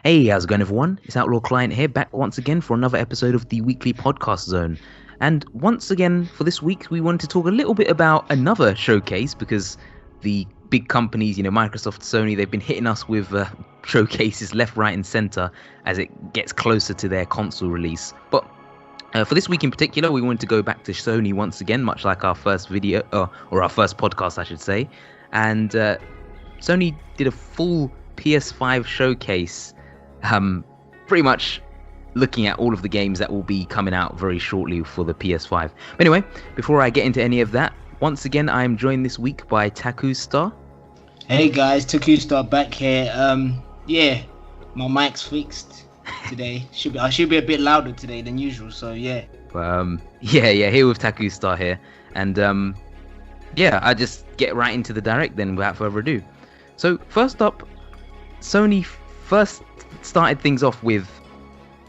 Hey, how's it going, everyone? It's OutlawClient here, back once again for another episode of the weekly podcast zone. And once again, for this week, we wanted to talk a little bit about another showcase because the big companies, Microsoft, Sony, they've been hitting us with showcases left, right, and center as it gets closer to their console release. But for this week in particular, we wanted to go back to Sony once again, much like our first video, or our first podcast, I should say. And Sony did a full PS5 showcase, pretty much looking at all of the games that will be coming out very shortly for the PS5. But anyway, before I get into any of that, once again, I am joined this week by TakuStar. Hey guys, TakuStar back here. Yeah, my mic's fixed today. I should be a bit louder today than usual. So yeah. Here with TakuStar here, and I just get right into the direct then without further ado. So first up, Sony first started things off with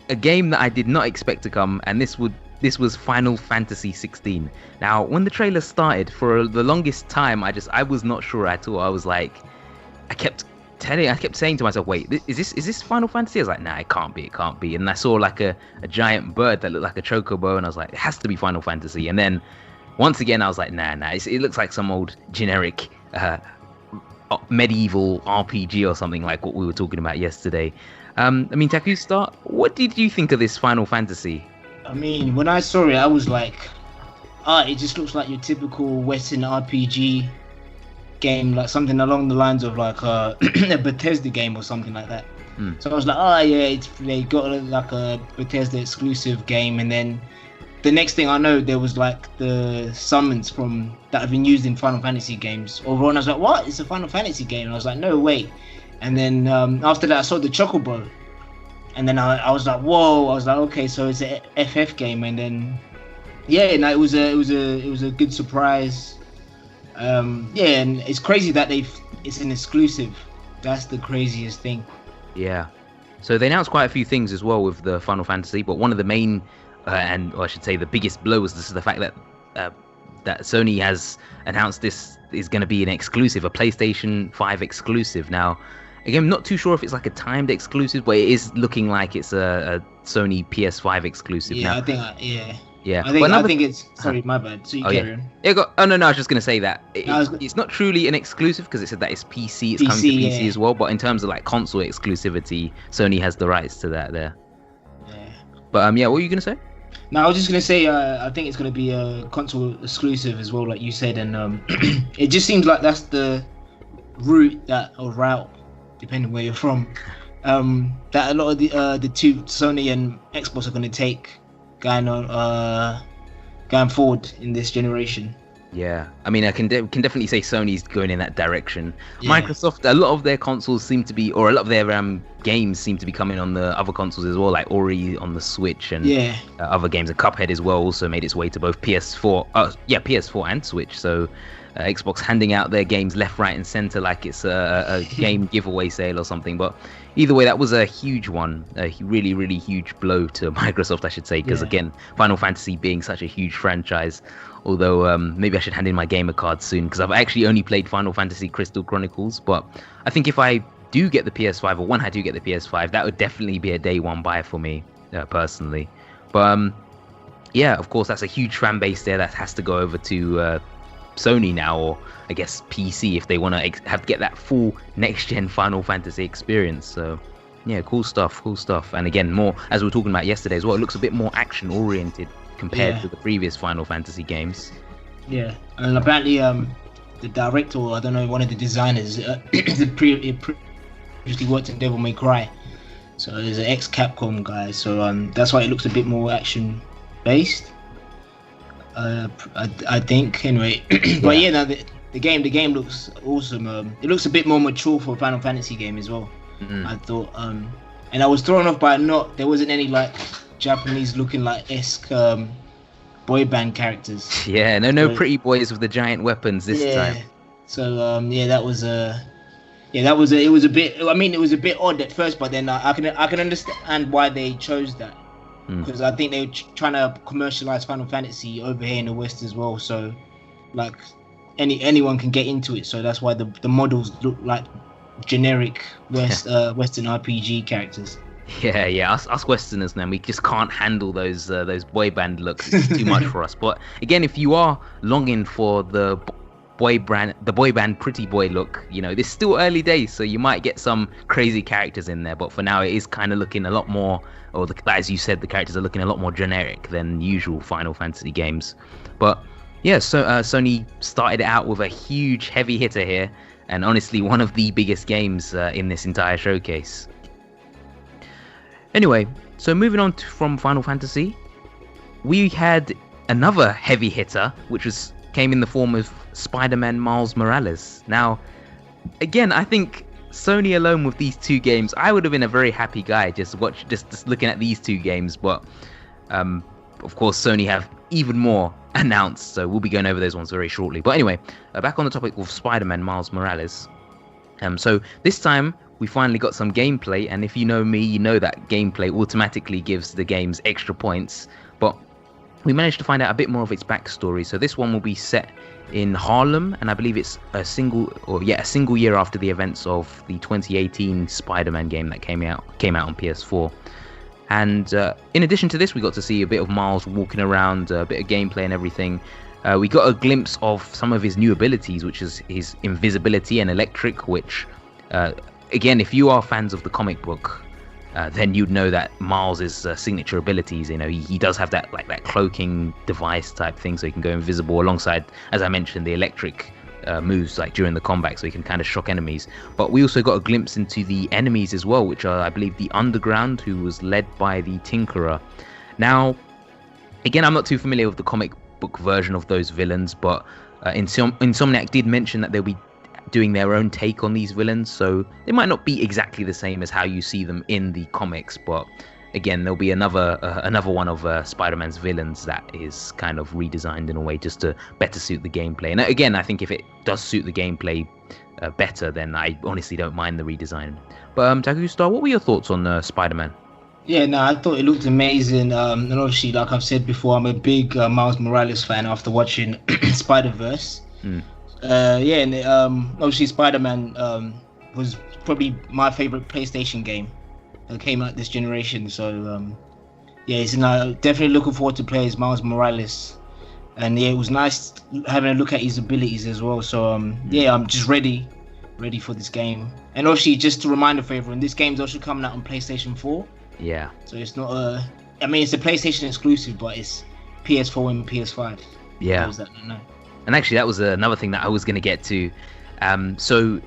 a game that I did not expect to come, and this was Final Fantasy XVI. Now, when the trailer started, for the longest time, I was not sure at all. I was like, I kept saying to myself, wait, is this Final Fantasy? I was like, nah, it can't be. And I saw like a giant bird that looked like a chocobo, and I was like, it has to be Final Fantasy. And then once again, I was like, nah, it looks like some old generic medieval RPG or something like what we were talking about yesterday. TakuStar, what did you think of this Final Fantasy? I mean, when I saw it, I was like, it just looks like your typical Western RPG game, like something along the lines of like a Bethesda game or something like that. So I was like, they got like a Bethesda exclusive game, and then the next thing I know, there was like the summons that have been used in Final Fantasy games. Overall, and I was like, what? It's a Final Fantasy game? And I was like, no, wait. And then after that, I saw the Chocobo. And then I was like, whoa. I was like, okay, so it's a FF game. And then, it was a good surprise. And it's crazy that it's an exclusive. That's the craziest thing. Yeah. So they announced quite a few things as well with the Final Fantasy, but one of the main or I should say the biggest blow was the fact that Sony has announced this is going to be an exclusive, a PlayStation 5 exclusive. Now, again, I'm not too sure if it's like a timed exclusive, but it is looking like it's a Sony PS5 exclusive. Yeah, now. I think it's... Sorry, my bad. So you carry on. I was just going to say that it's not truly an exclusive because it said that it's PC, it's coming to PC as well, but in terms of like console exclusivity, Sony has the rights to that there. Yeah. But what were you going to say? No, I was just gonna say I think it's gonna be a console exclusive as well, like you said, and it just seems like that's the route, depending where you're from, that a lot of the two Sony and Xbox are gonna take going forward in this generation. Yeah, I mean, I can definitely say Sony's going in that direction. Yeah. Microsoft, a lot of their consoles seem to be, or a lot of their games seem to be coming on the other consoles as well, like Ori on the Switch and other games. And Cuphead as well also made its way to both PS4 and Switch. So Xbox handing out their games left, right, and center like it's a game giveaway sale or something. But either way, that was a huge one, a really, really huge blow to Microsoft, I should say, because again, Final Fantasy being such a huge franchise. Although maybe I should hand in my gamer card soon because I've actually only played Final Fantasy Crystal Chronicles. But I think if I do get the PS5, or when I do get the PS5, that would definitely be a day one buy for me personally. But of course, that's a huge fan base there that has to go over to Sony now, or I guess PC if they want to get that full next-gen Final Fantasy experience. So yeah, cool stuff. And again, more, as we were talking about yesterday as well, it looks a bit more action-oriented compared to the previous Final Fantasy games. Yeah, and apparently the director, or I don't know, one of the designers, previously worked in Devil May Cry, so he's an ex-Capcom guy, so that's why it looks a bit more action-based, I think, anyway. But the game looks awesome. It looks a bit more mature for a Final Fantasy game as well. I thought, and I was thrown off by there wasn't any like Japanese looking like esque boy band characters. Yeah, no pretty boys with the giant weapons this time. So that was it was a bit. I mean, it was a bit odd at first, but then I can understand why they chose that, because I think they were trying to commercialize Final Fantasy over here in the West as well. So like anyone can get into it. So that's why the models look like generic Western RPG characters. Yeah. Us Westerners, man, we just can't handle those boy band looks. It's too much for us. But again, if you are longing for the boy band pretty boy look, this is still early days, so you might get some crazy characters in there. But for now, it is kind of looking a lot more, as you said, the characters are looking a lot more generic than usual Final Fantasy games. But yeah, so Sony started out with a huge heavy hitter here, and honestly, one of the biggest games in this entire showcase. Anyway, so moving on from Final Fantasy, we had another heavy hitter, which came in the form of Spider-Man Miles Morales. Now, again, I think Sony alone with these two games, I would have been a very happy guy just looking at these two games. But of course, Sony have even more announced, so we'll be going over those ones very shortly. But anyway, back on the topic of Spider-Man Miles Morales. So this time we finally got some gameplay, and if you know me, you know that gameplay automatically gives the games extra points. But we managed to find out a bit more of its backstory. So this one will be set in Harlem, and I believe it's a single year after the events of the 2018 Spider-Man game that came out on PS4. And in addition to this, we got to see a bit of Miles walking around, a bit of gameplay and everything. We got a glimpse of some of his new abilities, which is his invisibility and electric, which, again, if you are fans of the comic book, then you'd know that Miles' signature abilities, he does have that cloaking device type thing, so he can go invisible alongside, as I mentioned, the electric moves during the combat, so he can kind of shock enemies. But we also got a glimpse into the enemies as well, which are, I believe, the Underground, who was led by the Tinkerer. Now, again, I'm not too familiar with the comic book version of those villains, but Insomniac did mention that they'll be doing their own take on these villains, so they might not be exactly the same as how you see them in the comics, but again, there'll be another one of Spider-Man's villains that is kind of redesigned in a way just to better suit the gameplay. And again, I think if it does suit the gameplay better, then I honestly don't mind the redesign. But TakuStar, what were your thoughts on Spider-Man? Yeah, no, I thought it looked amazing. And obviously, like I've said before, I'm a big Miles Morales fan after watching Spider-Verse. And obviously Spider-Man was probably my favorite PlayStation game that came out this generation. So it's definitely looking forward to play as Miles Morales. And yeah, it was nice having a look at his abilities as well. So I'm just ready for this game. And obviously, just to remind everyone, this game's also coming out on PlayStation 4. Yeah. So it's not it's a PlayStation exclusive, but it's PS4 and PS5. Yeah. And actually, that was another thing that I was going to get to. So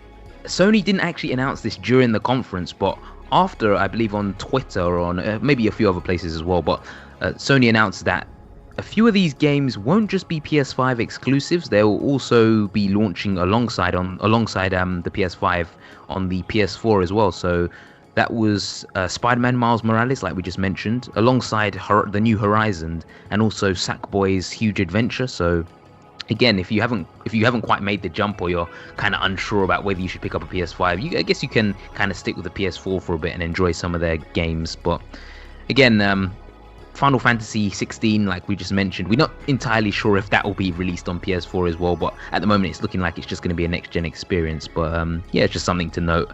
Sony didn't actually announce this during the conference, but after, I believe on Twitter or on maybe a few other places as well, but Sony announced that a few of these games won't just be PS5 exclusives. They'll also be launching alongside the PS5 on the PS4 as well. So that was Spider-Man Miles Morales, like we just mentioned, alongside the New Horizon, and also Sackboy's Huge Adventure. So again, if you haven't quite made the jump, or you're kind of unsure about whether you should pick up a PS5, I guess you can kind of stick with the PS4 for a bit and enjoy some of their games. But again, Final Fantasy XVI, like we just mentioned, we're not entirely sure if that will be released on PS4 as well, but at the moment it's looking like it's just going to be a next-gen experience. But it's just something to note.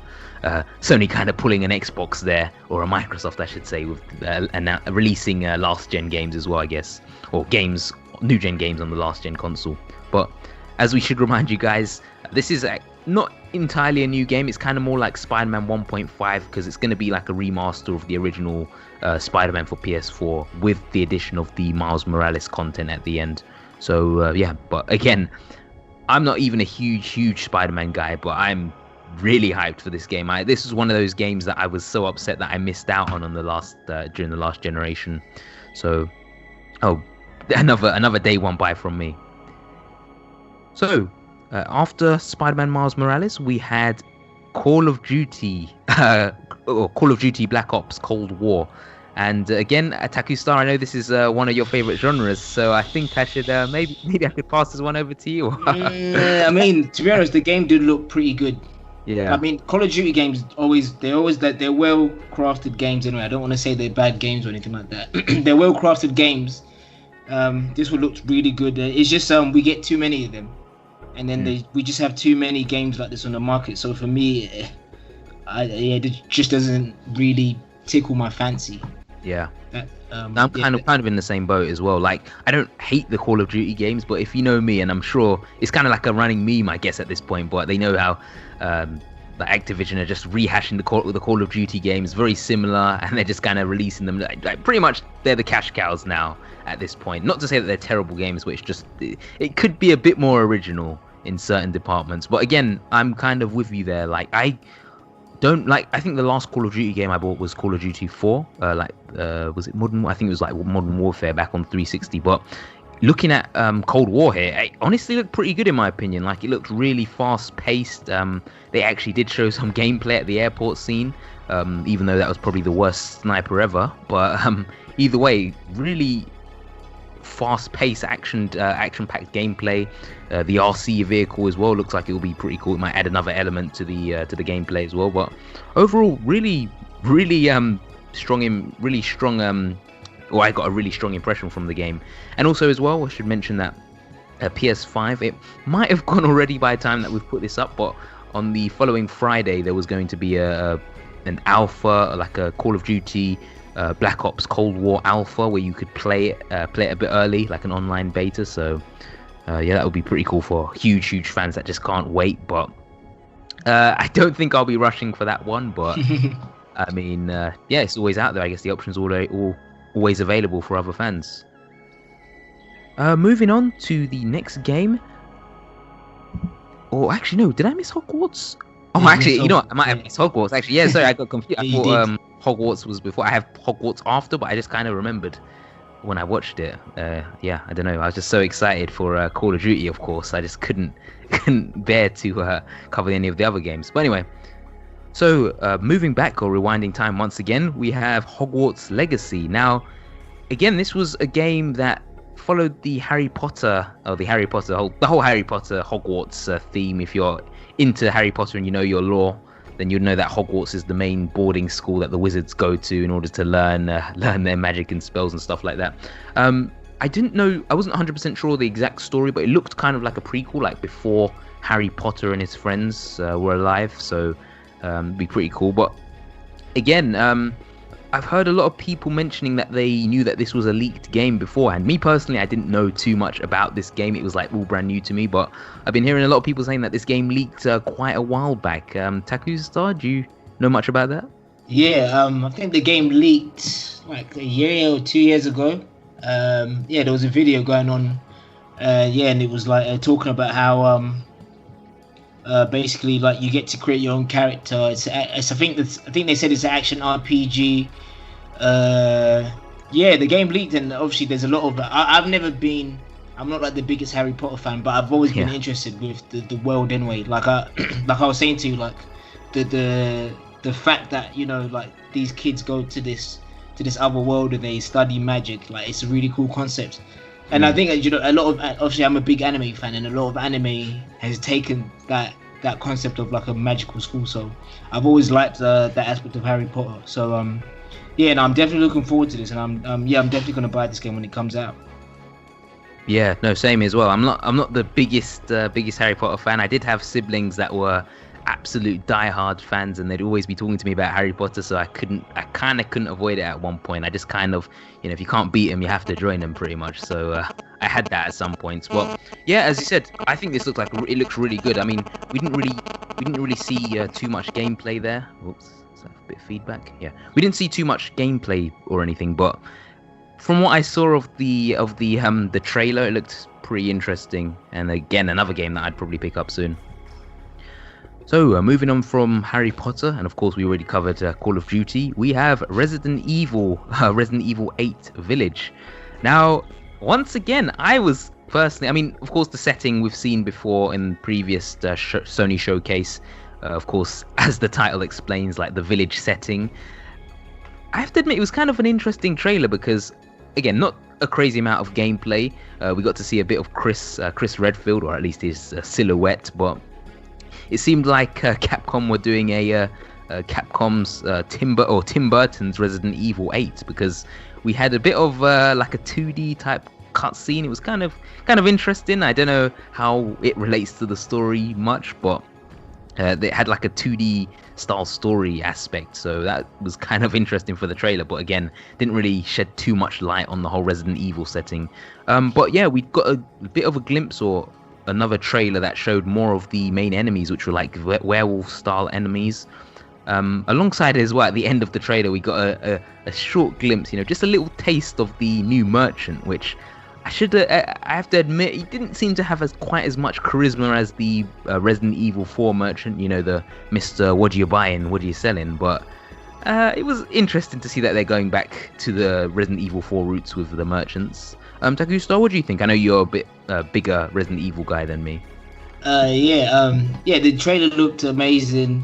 Sony kind of pulling an Xbox there, or a Microsoft, I should say, with releasing last-gen games as well, I guess, or new-gen games on the last-gen console. But as we should remind you guys, this is not entirely a new game. It's kind of more like Spider-Man 1.5, because it's going to be like a remaster of the original Spider-Man for PS4 with the addition of the Miles Morales content at the end. So but again, I'm not even a huge Spider-Man guy, but I'm really hyped for this game. This is one of those games that I was so upset that I missed out on the last during the last generation. So another day one by from me. So after Spider-Man Miles Morales, we had Call of Duty Black Ops Cold War. And again, TakuStar, I know this is one of your favorite genres, so I think I should maybe I could pass this one over to you. I mean, to be honest, the game did look pretty good. Yeah. I mean, Call of Duty games they're well crafted games anyway. I don't want to say they're bad games or anything like that. They're well crafted games. This one looked really good. It's just we get too many of them, and then we just have too many games like this on the market. So for me, it just doesn't really tickle my fancy. Yeah. I'm kind of in the same boat as well. Like, I don't hate the Call of Duty games, but if you know me, and I'm sure it's kind of like a running meme, I guess, at this point, but they know how the Activision are just rehashing the Call of Duty games, very similar, and they're just kind of releasing them. Like pretty much, they're the cash cows now at this point. Not to say that they're terrible games, but it's just it could be a bit more original in certain departments. But again, I'm kind of with you there. Like, I think the last Call of Duty game I bought was Call of Duty 4. Was it Modern? I think it was like Modern Warfare back on 360. But looking at Cold War here, it honestly looked pretty good in my opinion. Like, it looked really fast paced. They actually did show some gameplay at the airport scene, even though that was probably the worst sniper ever. But either way, really fast paced action packed gameplay. The RC vehicle as well looks like it will be pretty cool. It might add another element to the gameplay as well. But overall, really strong. Or I got a really strong impression from the game. And also as well, I should mention that PS5, it might have gone already by the time that we've put this up, but on the following Friday there was going to be an alpha, like a Call of Duty Black Ops Cold War alpha, where you could play it a bit early, like an online beta. So that would be pretty cool for huge fans that just can't wait. But I don't think I'll be rushing for that one, but I mean, it's always out there. I guess the option's always available for other fans. Moving on to the next game. Or actually, no, did I miss Hogwarts? Oh, actually, you know what? I might have missed Hogwarts. Actually, yeah, sorry, I got confused. I thought Hogwarts was before. I have Hogwarts after, but I just kind of remembered when I watched it. I don't know. I was just so excited for Call of Duty, of course. I just couldn't bear to cover any of the other games. But anyway, so moving back or rewinding time once again, we have Hogwarts Legacy. Now, again, this was a game that followed the whole Harry Potter Hogwarts theme. If you're into Harry Potter and you know your lore, then you'd know that Hogwarts is the main boarding school that the wizards go to in order to learn their magic and spells and stuff like that. I didn't know, I wasn't 100% sure the exact story, but it looked kind of like a prequel, like before Harry Potter and his friends were alive. So it'd be pretty cool. But again, I've heard a lot of people mentioning that they knew that this was a leaked game beforehand. Me personally, I didn't know too much about this game. It was like all brand new to me, but I've been hearing a lot of people saying that this game leaked quite a while back. TakuStar, do you know much about that? Yeah, I think the game leaked like a year or 2 years ago. There was a video going on, and it was like talking about how basically, like, you get to create your own character. I think they said it's an action RPG. The game leaked, and obviously there's a lot of. I'm not like the biggest Harry Potter fan, but I've always been interested with the world anyway. Like I was saying to you, like the fact that, you know, like, these kids go to this other world and they study magic. Like, it's a really cool concept. And I think, you know, a lot of, obviously I'm a big anime fan, and a lot of anime has taken that concept of like a magical school. So I've always liked that aspect of Harry Potter. So I'm definitely looking forward to this, and I'm definitely gonna buy this game when it comes out. Yeah, no, same as well. I'm not the biggest Harry Potter fan. I did have siblings that were absolute diehard fans, and they'd always be talking to me about Harry Potter, so I kind of couldn't avoid it at one point. I just kind of, you know, if you can't beat them, you have to join them pretty much. So I had that at some points. Well, yeah, as you said, I think this looks really good. I mean, we didn't really see too much gameplay there. Oops, is that a bit of feedback? Yeah, we didn't see too much gameplay or anything, but from what I saw of the trailer, it looked pretty interesting. And again, another game that I'd probably pick up soon. So, moving on from Harry Potter, and of course we already covered Call of Duty, we have Resident Evil 8 Village. Now, once again, I mean, of course the setting we've seen before in previous Sony showcase, of course, as the title explains, like the village setting. I have to admit, it was kind of an interesting trailer because, again, not a crazy amount of gameplay. We got to see a bit of Chris Redfield, or at least his silhouette, but it seemed like Capcom were doing a Capcom's Tim Burton's Resident Evil 8, because we had a bit of like a 2D type cutscene. It was kind of interesting. I don't know how it relates to the story much, but They had like a 2D style story aspect, so that was kind of interesting for the trailer, but again, didn't really shed too much light on the whole Resident Evil setting. But yeah, we got a bit of a glimpse or another trailer that showed more of the main enemies, which were like werewolf style enemies. Alongside it as well, at the end of the trailer, we got a short glimpse, just a little taste of the new merchant, which I have to admit, he didn't seem to have quite as much charisma as the Resident Evil 4 merchant, the Mr. What are you buying, what are you selling? But it was interesting to see that they're going back to the Resident Evil 4 roots with the merchants. TakuStar, what do you think? I know you're a bit bigger Resident Evil guy than me. The trailer looked amazing.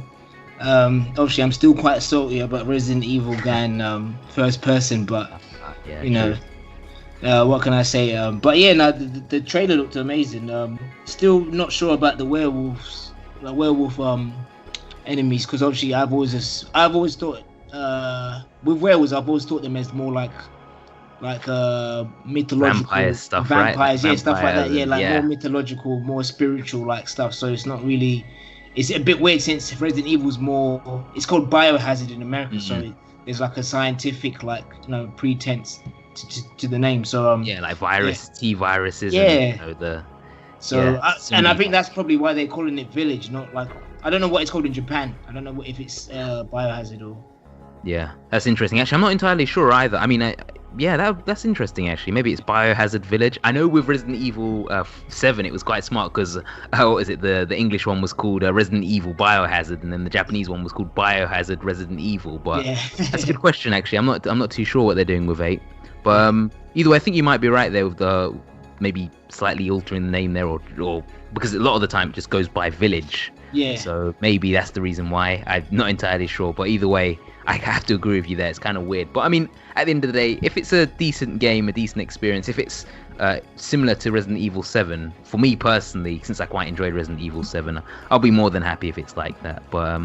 Obviously, I'm still quite salty about Resident Evil going first person, but what can I say? But yeah, the trailer looked amazing. Still not sure about the werewolf enemies, because obviously I've always thought with werewolves, I've always thought them as more like mythological vampires, stuff like that. More mythological, more spiritual like stuff. So it's not really. It's a bit weird since Resident Evil's more. It's called Biohazard in America, so there's like a scientific pretense to the name. So like T viruses. Yeah. And I think that's probably why they're calling it Village, not like I don't know what it's called in Japan. I don't know if it's Biohazard or. Yeah, that's interesting. Actually, I'm not entirely sure either. I mean, that's interesting. Actually, maybe it's Biohazard Village. I know with Resident Evil 7, it was quite smart because what is it? The English one was called Resident Evil Biohazard, and then the Japanese one was called Biohazard Resident Evil. But that's a good question. Actually, I'm not too sure what they're doing with 8. But either way, I think you might be right there with the maybe slightly altering the name there, or because a lot of the time it just goes by Village. Yeah. So maybe that's the reason why. I'm not entirely sure, but either way, I have to agree with you there. It's kind of weird. But I mean, at the end of the day, if it's a decent game, a decent experience, if it's similar to Resident Evil 7, for me personally, since I quite enjoyed Resident Evil 7, I'll be more than happy if it's like that. But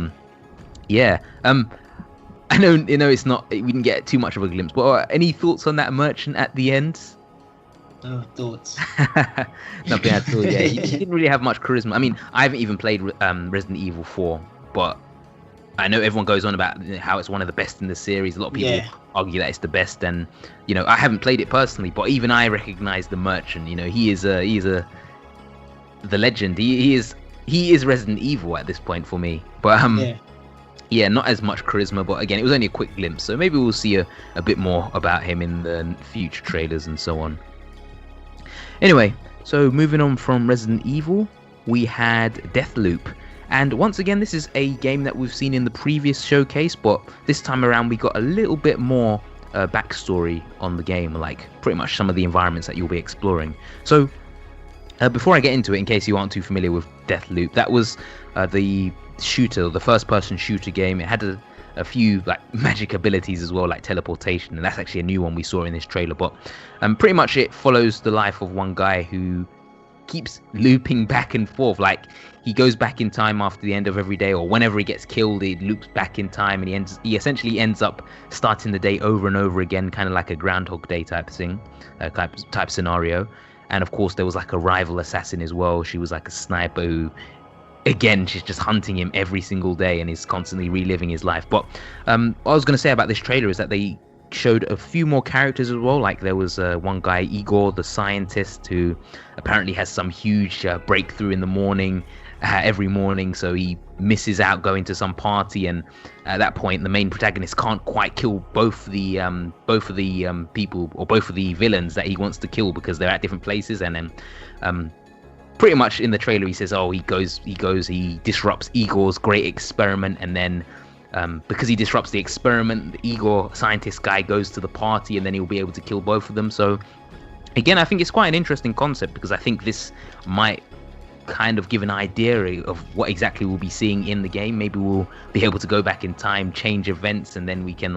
I know it's not. We didn't get too much of a glimpse. But any thoughts on that merchant at the end? No thoughts. Nothing at all. Yeah, he didn't really have much charisma. I mean, I haven't even played Resident Evil 4, but I know everyone goes on about how it's one of the best in the series. A lot of people argue that it's the best, and I haven't played it personally, but even I recognize the merchant. He is the legend. He is Resident Evil at this point for me. But not as much charisma. But again, it was only a quick glimpse, so maybe we'll see a bit more about him in the future trailers and so on. Anyway, so moving on from Resident Evil, we had Deathloop. And once again, this is a game that we've seen in the previous showcase, but this time around we got a little bit more backstory on the game, like pretty much some of the environments that you'll be exploring. So before I get into it, in case you aren't too familiar with Deathloop, that was the first-person shooter game. It had a few like magic abilities as well, like teleportation, and that's actually a new one we saw in this trailer. But pretty much it follows the life of one guy who keeps looping back and forth. Like he goes back in time after the end of every day, or whenever he gets killed, he loops back in time, and he essentially ends up starting the day over and over again, kind of like a Groundhog Day type thing, type scenario. And of course, there was like a rival assassin as well. She was like a sniper who, again, she's just hunting him every single day and is constantly reliving his life. But what I was going to say about this trailer is that they showed a few more characters as well. Like there was one guy, Igor, the scientist, who apparently has some huge breakthrough in the morning, every morning. So he misses out going to some party, and at that point, the main protagonist can't quite kill both of the people, or both of the villains that he wants to kill, because they're at different places. And then pretty much in the trailer, he says, he disrupts Igor's great experiment, and then because he disrupts the experiment, the Igor scientist guy goes to the party, and then he'll be able to kill both of them. So again, I think it's quite an interesting concept, because I think this might kind of give an idea of what exactly we'll be seeing in the game. Maybe we'll be able to go back in time, change events, and then we can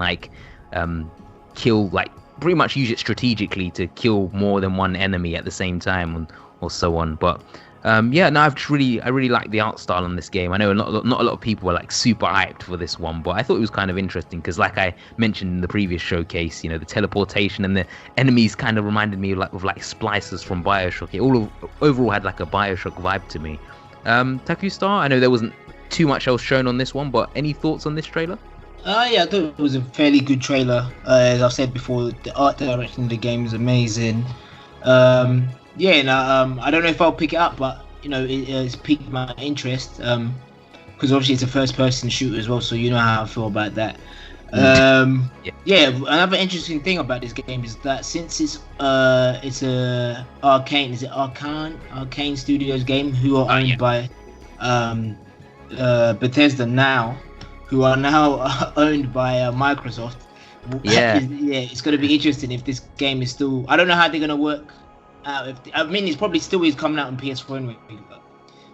kill, pretty much use it strategically to kill more than one enemy at the same time, or so on. But I really like the art style on this game. I know not a lot of people were super hyped for this one, but I thought it was kind of interesting because, like I mentioned in the previous showcase, the teleportation and the enemies kind of reminded me of splicers from BioShock. It overall had like a BioShock vibe to me. TakuStar, I know there wasn't too much else shown on this one, but any thoughts on this trailer? Yeah, I thought it was a fairly good trailer. As I've said before, the art direction of the game is amazing. I don't know if I'll pick it up, but it's piqued my interest. Because obviously it's a first-person shooter as well, so you know how I feel about that. Another interesting thing about this game is that since it's a Arcane Studios game, who are owned by Bethesda now, who are now owned by Microsoft. It's going to be interesting if this game is still. I don't know how they're going to work out. It's probably still is coming out on PS4 anyway.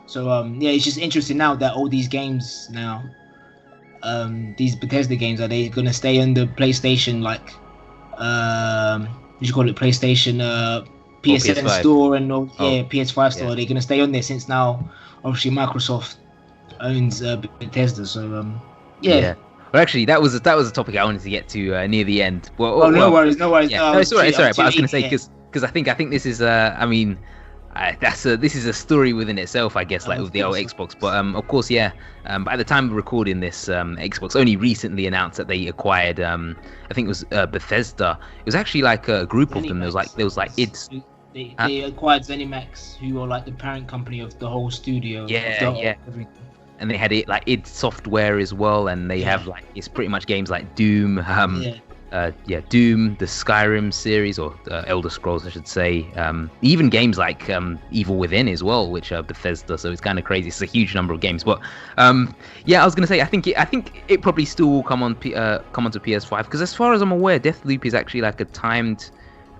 So it's just interesting now that all these games now, these Bethesda games, are they going to stay under PlayStation, like what do you call it, PlayStation PSN PS5 store and all, PS5 store? Are they going to stay on there since now obviously Microsoft owns Bethesda? So Well, actually, that was a topic I wanted to get to near the end. No worries. Yeah. It's all right. But I was going to say because I think this is this is a story within itself, I guess, like with the old Xbox. But of course, by the time of recording this, Xbox only recently announced that they acquired, I think it was Bethesda. It was actually like a group of them. There was like id. They acquired ZeniMax, who are like the parent company of the whole studio. Everything. And they had it like id Software as well, and they have like it's pretty much games like Doom, Doom, the Skyrim series, or Elder Scrolls, I should say. Even games like Evil Within as well, which are Bethesda. So it's kind of crazy. It's a huge number of games. But I was gonna say I think it probably still will come onto PS5, because as far as I'm aware, Deathloop is actually like a timed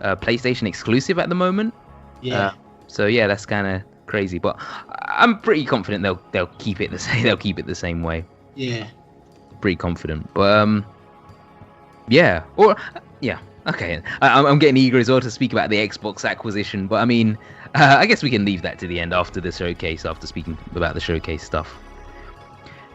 PlayStation exclusive at the moment. That's kind of crazy, but I'm pretty confident they'll keep it the same. They'll keep it the same way. Yeah, pretty confident. But okay. I'm getting eager as well to speak about the Xbox acquisition, but I mean, I guess we can leave that to the end after the showcase. After speaking about the showcase stuff.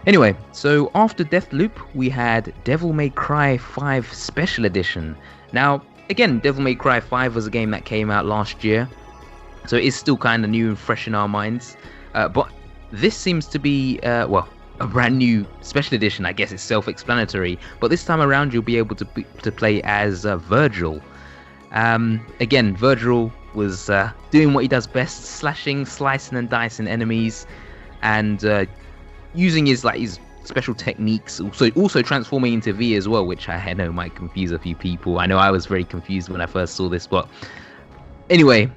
Anyway, so after Deathloop, we had Devil May Cry 5 Special Edition. Now, again, Devil May Cry 5 was a game that came out last year, so it is still kind of new and fresh in our minds. But this seems to be, a brand new special edition. I guess it's self-explanatory. But this time around, you'll be able to play as Vergil. Again, Vergil was doing what he does best, slashing, slicing, and dicing enemies, and using his special techniques. Also transforming into V as well, which I know might confuse a few people. I know I was very confused when I first saw this, but anyway.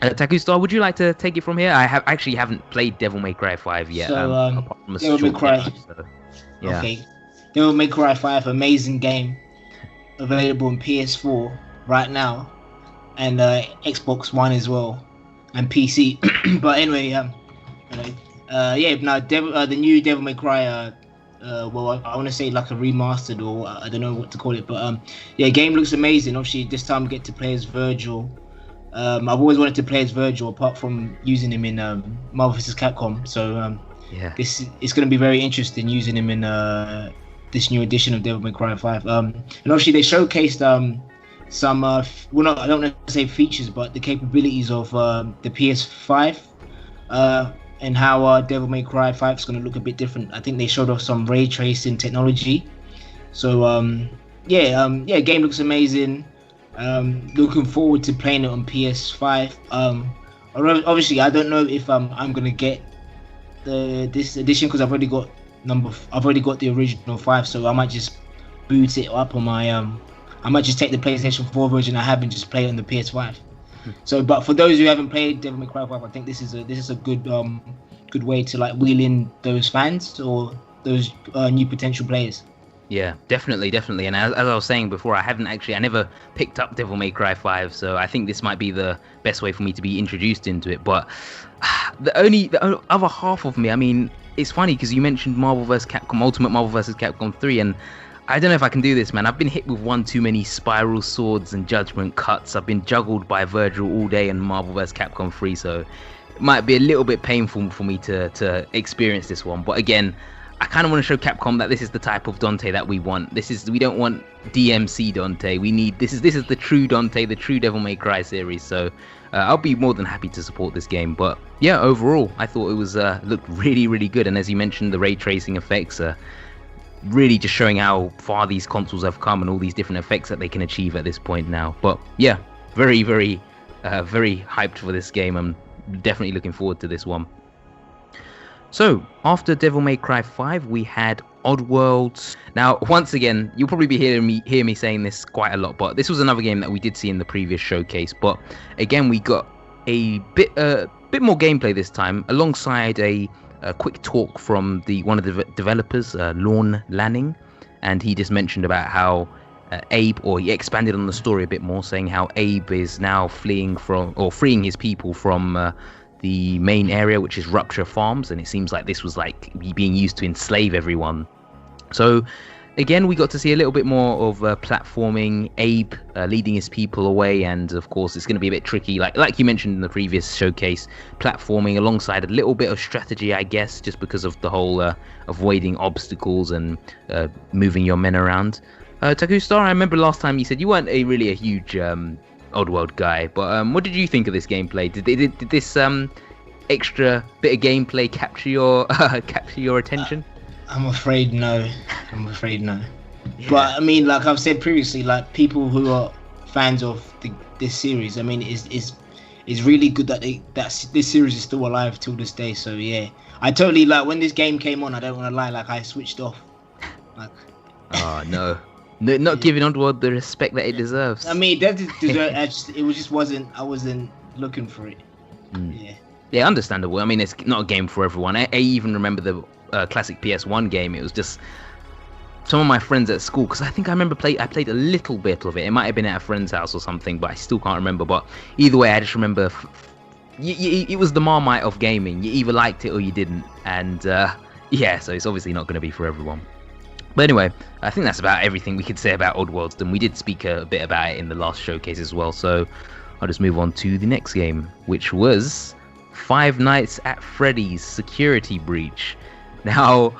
TakuStar, would you like to take it from here? I haven't played Devil May Cry 5 yet. So, Devil May Cry. Okay. Devil May Cry 5, amazing game, available on PS4 right now, and Xbox One as well, and PC. But anyway, the new Devil May Cry. I want to say like a remastered, or I don't know what to call it, but game looks amazing. Obviously, this time we get to play as Vergil. I've always wanted to play as Vergil, apart from using him in Marvel vs. Capcom. So this is going to be very interesting using him in this new edition of Devil May Cry 5. And obviously they showcased some I don't know to say features, but the capabilities of the PS5 and how Devil May Cry 5 is going to look a bit different. I think they showed off some ray tracing technology. So game looks amazing. Looking forward to playing it on PS5. Obviously, I don't know if I'm gonna get this edition, because I've already got the original 5, so I might just boot it up on my I might just take the PlayStation 4 version I have and just play it on the PS5. So, but for those who haven't played Devil May Cry 5, I think this is a good way to like wheel in those fans or those new potential players. Yeah, definitely. And as I was saying before, I never picked up Devil May Cry 5, so I think this might be the best way for me to be introduced into it. But the other half of me, I mean, it's funny because you mentioned Marvel vs. Capcom, Ultimate Marvel vs. Capcom 3, and I don't know if I can do this, man. I've been hit with one too many spiral swords and judgment cuts. I've been juggled by Vergil all day in Marvel vs. Capcom 3, so it might be a little bit painful for me to experience this one. But again, I kind of want to show Capcom that this is the type of Dante that we want. We don't want DMC Dante. This is the true Dante, the true Devil May Cry series. So I'll be more than happy to support this game. But yeah, overall, I thought it was looked really, really good. And as you mentioned, the ray tracing effects are really just showing how far these consoles have come and all these different effects that they can achieve at this point now. But yeah, very, very, very hyped for this game. I'm definitely looking forward to this one. So, after Devil May Cry 5, we had Oddworld. Now, once again, you'll probably be hear me saying this quite a lot, but this was another game that we did see in the previous showcase. But again, we got a bit more gameplay this time, alongside a quick talk from one of the developers, Lorne Lanning, and he just mentioned about how Abe, or he expanded on the story a bit more, saying how Abe is now freeing his people from the main area, which is Rupture Farms, and it seems like this was like being used to enslave everyone. So again, we got to see a little bit more of platforming, Abe leading his people away, and of course it's going to be a bit tricky, like you mentioned in the previous showcase, platforming alongside a little bit of strategy, I guess, just because of the whole avoiding obstacles and moving your men around. TakuStar, I remember last time you said you weren't really a huge Oddworld guy, but what did you think of this gameplay? Did this extra bit of gameplay capture your attention? I'm afraid no. Yeah. But I mean, like I've said previously, like people who are fans of this series, I mean, it's really good that this series is still alive till this day. So yeah, I totally, like, when this game came on, I don't want to lie, like I switched off. Like, oh no. Not giving Oddworld the respect that it deserves. I mean, that I wasn't looking for it. Yeah, understandable. I mean, it's not a game for everyone. I even remember the classic PS1 game. It was just some of my friends at school, because I think I played a little bit of it. It might have been at a friend's house or something, but I still can't remember. But either way, I just remember it was the Marmite of gaming. You either liked it or you didn't. And yeah, so it's obviously not going to be for everyone. But anyway, I think that's about everything we could say about Oddworld, and we did speak a bit about it in the last showcase as well, so I'll just move on to the next game, which was Five Nights at Freddy's Security Breach. Now,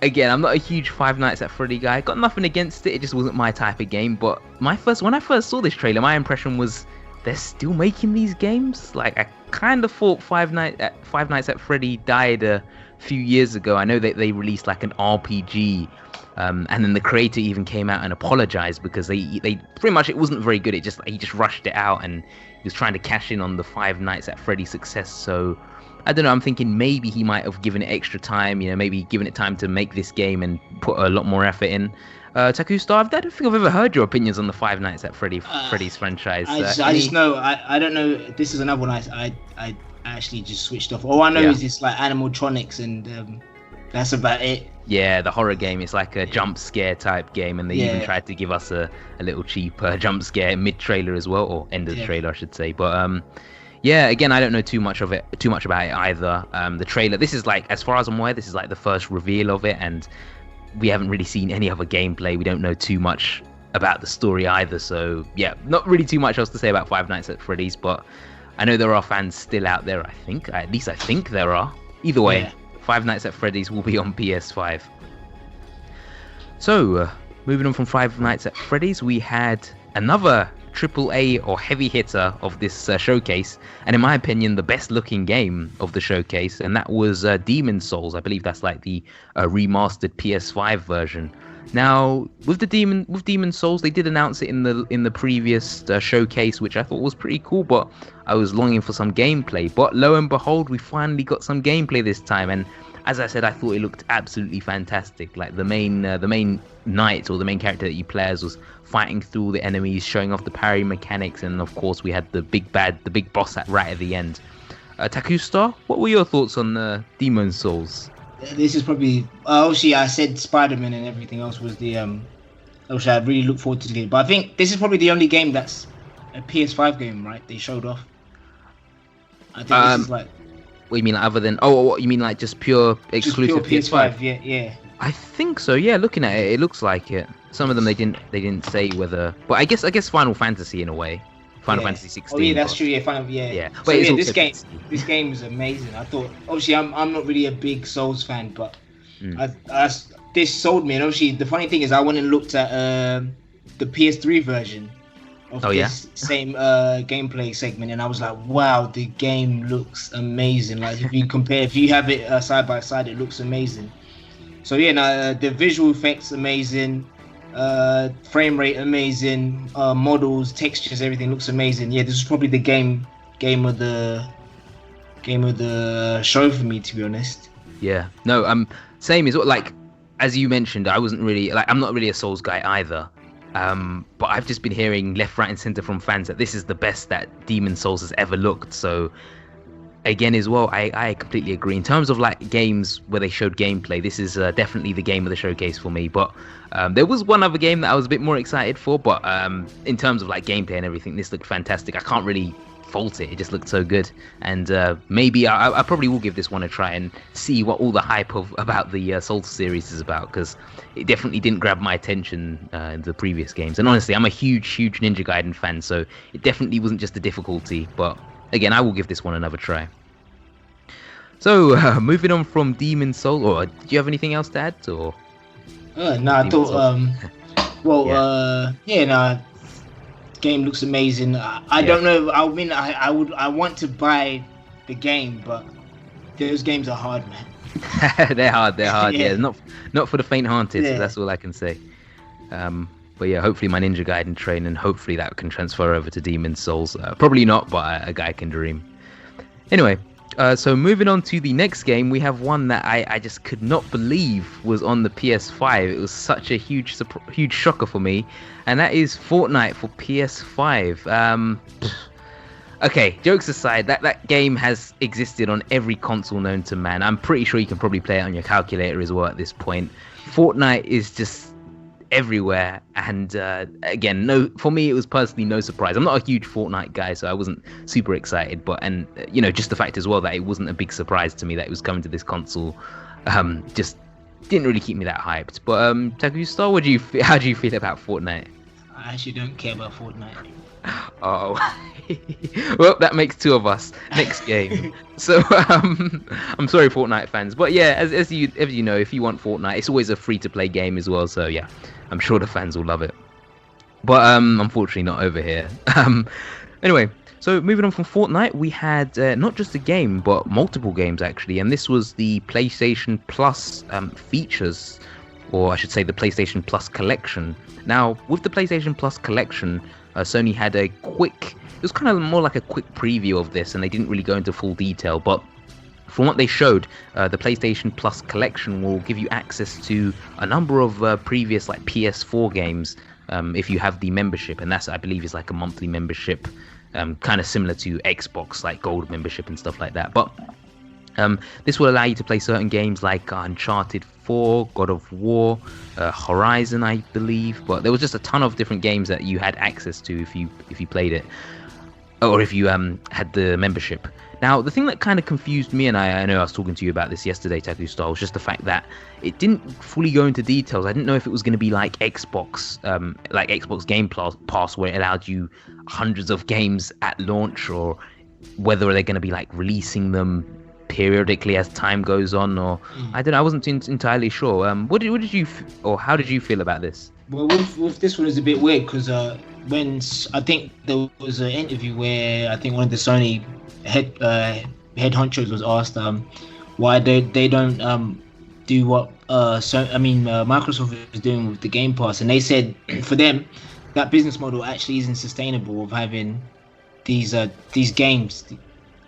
again, I'm not a huge Five Nights at Freddy guy, got nothing against it, it just wasn't my type of game, but when I first saw this trailer, my impression was, they're still making these games? Like, I kind of thought Five Nights at Freddy died a few years ago. I know that they released like an RPG, and then the creator even came out and apologized because they pretty much, it wasn't very good. He just rushed it out, and he was trying to cash in on the Five Nights at Freddy success. So I don't know, I'm thinking maybe he might have given it extra time, maybe given it time to make this game and put a lot more effort in. TakuStar, I don't think I've ever heard your opinions on the Five Nights at Freddy's franchise. I just know, I don't know, this is another one I actually just switched off. All I know is it's like animatronics, and that's about it. Yeah, the horror game, it's like a jump scare type game, and they even tried to give us a little cheap jump scare mid-trailer as well, or end of the trailer I should say. But yeah, again, I don't know too much about it either. The trailer, this is like, as far as I'm aware, this is like the first reveal of it, and we haven't really seen any other gameplay. We don't know too much about the story either, so yeah, not really too much else to say about Five Nights at Freddy's, but I know there are fans still out there, at least I think there are. Either way, Five Nights at Freddy's will be on PS5. So, moving on from Five Nights at Freddy's, we had another AAA or heavy hitter of this showcase, and in my opinion, the best looking game of the showcase, and that was Demon's Souls. I believe that's like the remastered PS5 version. Now, with Demon's Souls, they did announce it in the previous showcase, which I thought was pretty cool, but I was longing for some gameplay. But lo and behold, we finally got some gameplay this time, and as I said, I thought it looked absolutely fantastic. Like the main knight, or the main character that you play as, was fighting through the enemies, showing off the parry mechanics, and of course we had the big boss right at the end. TakuStar, what were your thoughts on Demon's Souls? This is probably, obviously I said Spider-Man and everything else was the which I really look forward to the game, but I think this is probably the only game that's a PS5 game, right? They showed off. I think this is like, what do you mean, like, other than, what you mean, like just pure exclusive PS5? Yeah. I think so. Yeah, looking at it, it looks like it. Some of them they didn't say whether, but I guess Final Fantasy in a way. Final Fantasy 16. Oh yeah, that's true. Yeah. But so, this game is amazing. I thought, obviously, I'm not really a big Souls fan, but This sold me, and obviously the funny thing is I went and looked at the PS3 version of this same gameplay segment, and I was like, wow, the game looks amazing. Like if you have it side by side, it looks amazing. So yeah, the visual effects amazing, frame rate amazing, models, textures, everything looks amazing. Yeah, this is probably the game of the show for me, to be honest. Yeah, no, same as like as you mentioned, I wasn't really like I'm not really a Souls guy either. But I've just been hearing left, right, and center from fans that this is the best that Demon Souls has ever looked. So again, as well, I completely agree. In terms of like games where they showed gameplay, this is definitely the game of the showcase for me. But there was one other game that I was a bit more excited for. But in terms of like gameplay and everything, this looked fantastic. I can't really fault it. It just looked so good. And maybe I probably will give this one a try and see what all the hype about the Souls series is about, because it definitely didn't grab my attention in the previous games. And honestly, I'm a huge Ninja Gaiden fan, so it definitely wasn't just the difficulty. But again, I will give this one another try. So moving on from Demon Souls, or do you have anything else to add? Or no, I thought game looks amazing. I don't know. I mean, I want to buy the game, but those games are hard, man. They're hard. Yeah, not for the faint-hearted. So that's all I can say. But yeah, hopefully my Ninja Gaiden train, and hopefully that can transfer over to Demon Souls. Probably not, but a guy can dream. Anyway, so moving on to the next game, we have one that I just could not believe was on the PS5. It was such a huge shocker for me, and that is Fortnite for PS5. Okay, jokes aside, that game has existed on every console known to man. I'm pretty sure you can probably play it on your calculator as well at this point. Fortnite is just everywhere, and again, for me it was personally no surprise. I'm not a huge Fortnite guy, so I wasn't super excited, but just the fact as well that it wasn't a big surprise to me that it was coming to this console just didn't really keep me that hyped. But TakuStar, how do you feel about Fortnite? I actually don't care about Fortnite. Oh. Well, that makes two of us. Next game. So I'm sorry, Fortnite fans, but yeah, as you know, if you want Fortnite, it's always a free-to-play game as well, so yeah, I'm sure the fans will love it. But unfortunately not over here. Anyway, so moving on from Fortnite, we had not just a game, but multiple games actually, and this was the PlayStation Plus features, or I should say the PlayStation Plus collection. Now, with the PlayStation Plus collection, Sony had it was kind of more like a quick preview of this, and they didn't really go into full detail, but from what they showed, the PlayStation Plus collection will give you access to a number of previous like PS4 games if you have the membership, and that's, I believe, is like a monthly membership, kind of similar to Xbox, like gold membership and stuff like that. But this will allow you to play certain games like Uncharted 4, God of War, Horizon, I believe. But there was just a ton of different games that you had access to if you played it, or if you had the membership. Now, the thing that kind of confused me, and I know I was talking to you about this yesterday, TakuStar, was just the fact that it didn't fully go into details. I didn't know if it was going to be like Xbox Gamepass, where it allowed you hundreds of games at launch, or whether they're going to be like releasing them periodically as time goes on, or I don't know. I wasn't entirely sure. How did you feel about this? Well, with this one is a bit weird because when I think there was an interview where I think one of the Sony head honchos was asked why they don't do what Microsoft is doing with the Game Pass, and they said for them that business model actually isn't sustainable of having these games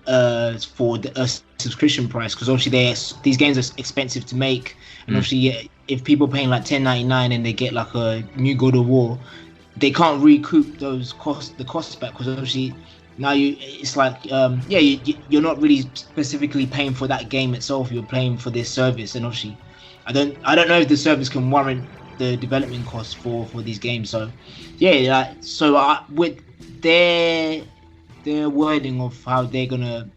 for a subscription price, because obviously these games are expensive to make, and obviously if people are paying like $10.99 and they get like a new God of War, they can't recoup the costs back, because obviously now it's like you're not really specifically paying for that game itself, you're paying for this service, and obviously I don't know if the service can warrant the development costs for these games. So with their wording of how they're gonna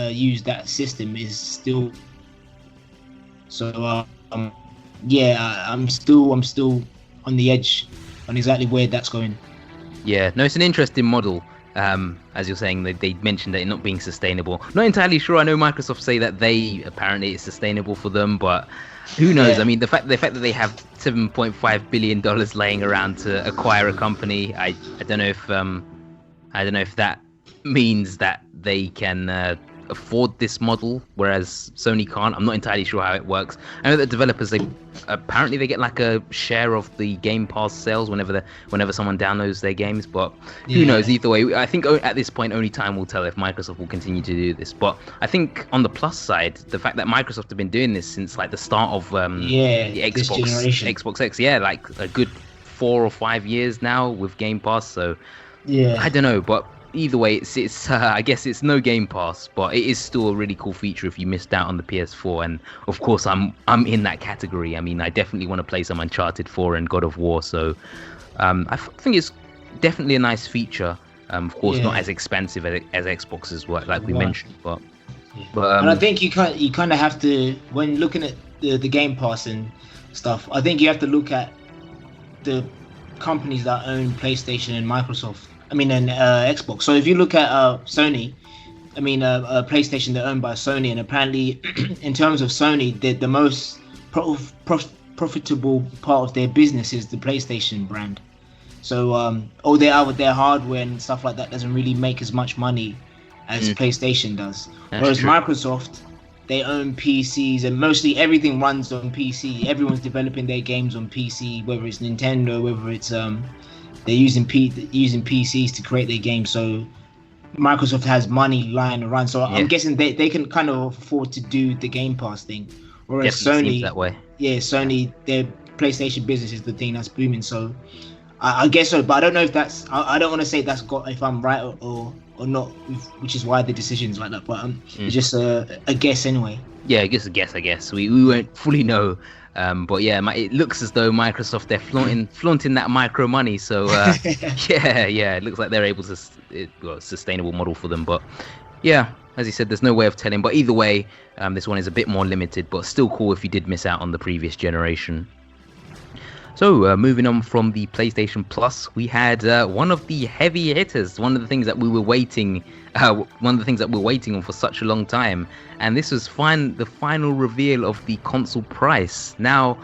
use that system is still I'm still on the edge on exactly where that's going. Yeah, no, it's an interesting model. As you're saying, they mentioned that it not being sustainable. Not entirely sure. I know Microsoft say that apparently it's sustainable for them, but who knows? Yeah. I mean, the fact that they have $7.5 billion laying around to acquire a company, I don't know if that means that they can afford this model, whereas Sony can't. I'm not entirely sure how it works. I know that developers, they get like a share of the Game Pass sales whenever someone downloads their games, but who knows? Either way, I think at this point only time will tell if Microsoft will continue to do this. But I think on the plus side, the fact that Microsoft have been doing this since like the start of the Xbox X, like a good 4 or 5 years now with Game Pass. So I don't know, but either way, it's I guess it's no Game Pass, but it is still a really cool feature if you missed out on the PS4. And of course, I'm in that category. I mean, I definitely want to play some Uncharted 4 and God of War. So I think it's definitely a nice feature. Of course, not as expensive as Xbox's work, like we mentioned. But and I think you kind of have to, when looking at the Game Pass and stuff, I think you have to look at the companies that own PlayStation and Microsoft. And Xbox. So if you look at Sony, PlayStation, they're owned by Sony, and apparently, in terms of Sony, the most profitable part of their business is the PlayStation brand. So all their hardware and stuff like that doesn't really make as much money as PlayStation does. Whereas true. Microsoft, they own PCs, and mostly everything runs on PC. Everyone's developing their games on PC, whether it's Nintendo, whether it's they're using PCs to create their games. So Microsoft has money lying around. So I'm guessing they can kind of afford to do the Game Pass thing. Whereas Sony, that way. Sony, their PlayStation business is the thing that's booming. So I guess so, but I don't know if that's. I don't want to say if I'm right or not, which is why the decision's like that. But it's just a guess anyway. Yeah, just a guess. I guess we won't fully know. But it looks as though Microsoft, they're flaunting that micro money. So it looks like they're able to a sustainable model for them. But as you said, there's no way of telling. But either way, this one is a bit more limited, but still cool if you did miss out on the previous generation. So moving on from the PlayStation Plus, we had one of the heavy hitters, one of the things that we're waiting on for such a long time, and this was the final reveal of the console price. Now,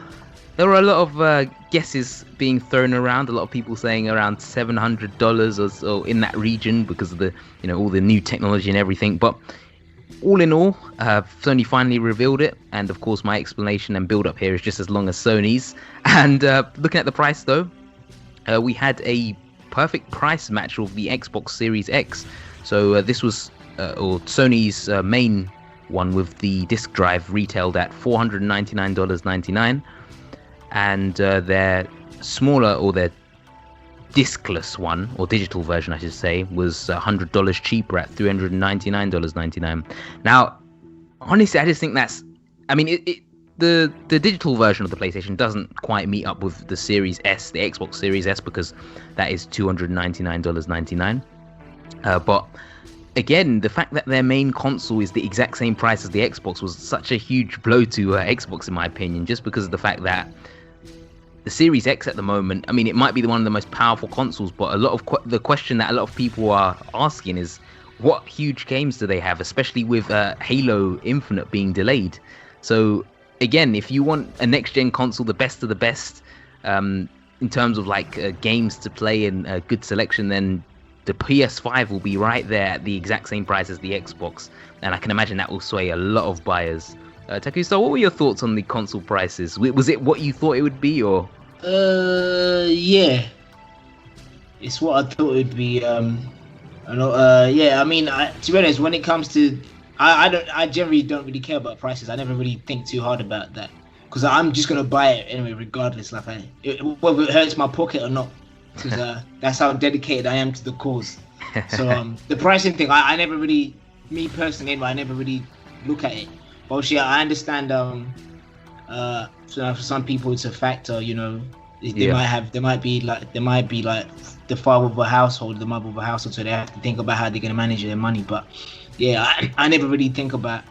there were a lot of guesses being thrown around, a lot of people saying around $700 or so in that region because of the all the new technology and everything, but all in all, Sony finally revealed it, and of course my explanation and build up here is just as long as Sony's. And looking at the price though, we had a perfect price match of the Xbox Series X. So this was Sony's main one with the disc drive retailed at $499.99, and their smaller, or their discless one, or digital version I should say, was $100 cheaper at $399.99. Now, honestly, I just think that's, the digital version of the PlayStation doesn't quite meet up with the Series S, the Xbox Series S, because that is $299.99. But again, the fact that their main console is the exact same price as the Xbox was such a huge blow to Xbox, in my opinion, just because of the fact that the Series X at the moment, it might be one of the most powerful consoles, but a lot of the question that a lot of people are asking is, what huge games do they have, especially with Halo Infinite being delayed? So again, if you want a next-gen console, the best of the best, in terms of games to play and a good selection, then the PS5 will be right there at the exact same price as the Xbox, and I can imagine that will sway a lot of buyers. TakuStar, what were your thoughts on the console prices? Was it what you thought it would be, or? Yeah, it's what I thought it would be. To be honest, when it comes to, I generally don't really care about prices. I never really think too hard about that, because I'm just gonna buy it anyway, regardless. Whether it hurts my pocket or not, because that's how dedicated I am to the cause. So the pricing thing, I never really, me personally, I never really look at it. But obviously, I understand. So for some people, it's a factor. They might be like the father of a household, the mother of a household, so they have to think about how they're gonna manage their money. But I never really think about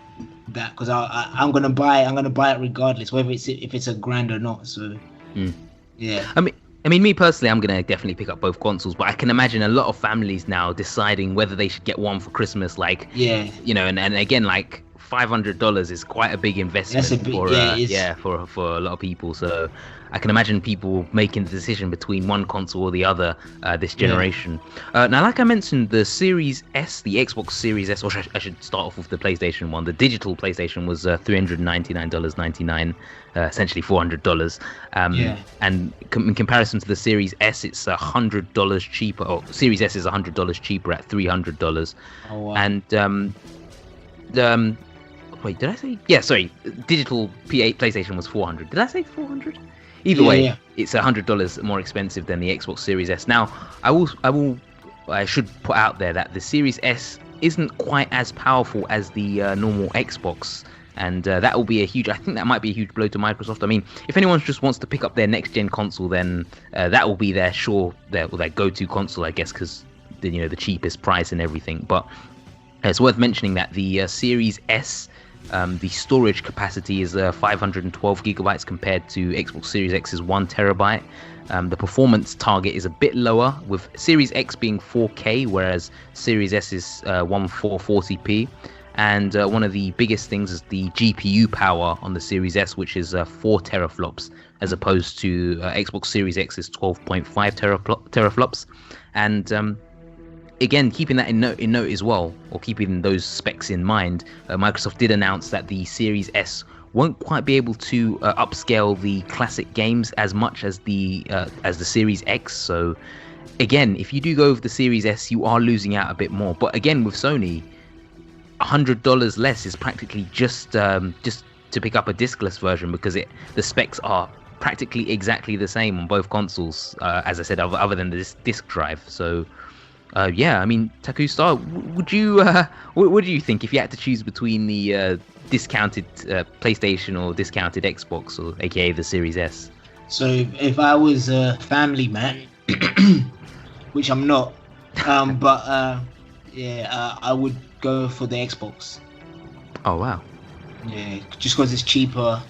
that, because I'm gonna buy it regardless, whether if it's a grand or not. So yeah. I mean, me personally, I'm gonna definitely pick up both consoles, but I can imagine a lot of families now deciding whether they should get one for Christmas. Like, and again, like $500 is quite a big investment for a lot of people. So I can imagine people making the decision between one console or the other this generation. Now, like I mentioned, the Series S, the Xbox Series S, or I should start off with the PlayStation one. The digital PlayStation was $399.99, essentially $400. And in comparison to the Series S, it's $100 cheaper. Or Series S is $100 cheaper at $300. Oh, wow. And wait, did I say? Yeah, sorry. Digital PlayStation was $400. Did I say $400? Either way, it's $100 more expensive than the Xbox Series S. Now, I should put out there that the Series S isn't quite as powerful as the normal Xbox, and that will be I think that might be a huge blow to Microsoft. I mean, if anyone just wants to pick up their next gen console, then that will be their go-to console, I guess, because the cheapest price and everything. But it's worth mentioning that the Series S, the storage capacity is 512 gigabytes compared to Xbox Series X's 1 terabyte. The performance target is a bit lower, with Series X being 4K, whereas Series S is 1440p. And one of the biggest things is the GPU power on the Series S, which is 4 teraflops, as opposed to Xbox Series X's 12.5 teraflops. And again, keeping that in note as well, or keeping those specs in mind, Microsoft did announce that the Series S won't quite be able to upscale the classic games as much as the Series X. So again, if you do go with the Series S, you are losing out a bit more. But again, with Sony, $100 less is practically just to pick up a discless version, because the specs are practically exactly the same on both consoles, as I said, other than the disc drive. So I mean, TakuStar, what do you think if you had to choose between the discounted PlayStation or discounted Xbox, or aka the Series S? So if I was a family man, which I'm not, but I would go for the Xbox. Oh wow. Yeah, just because it's cheaper.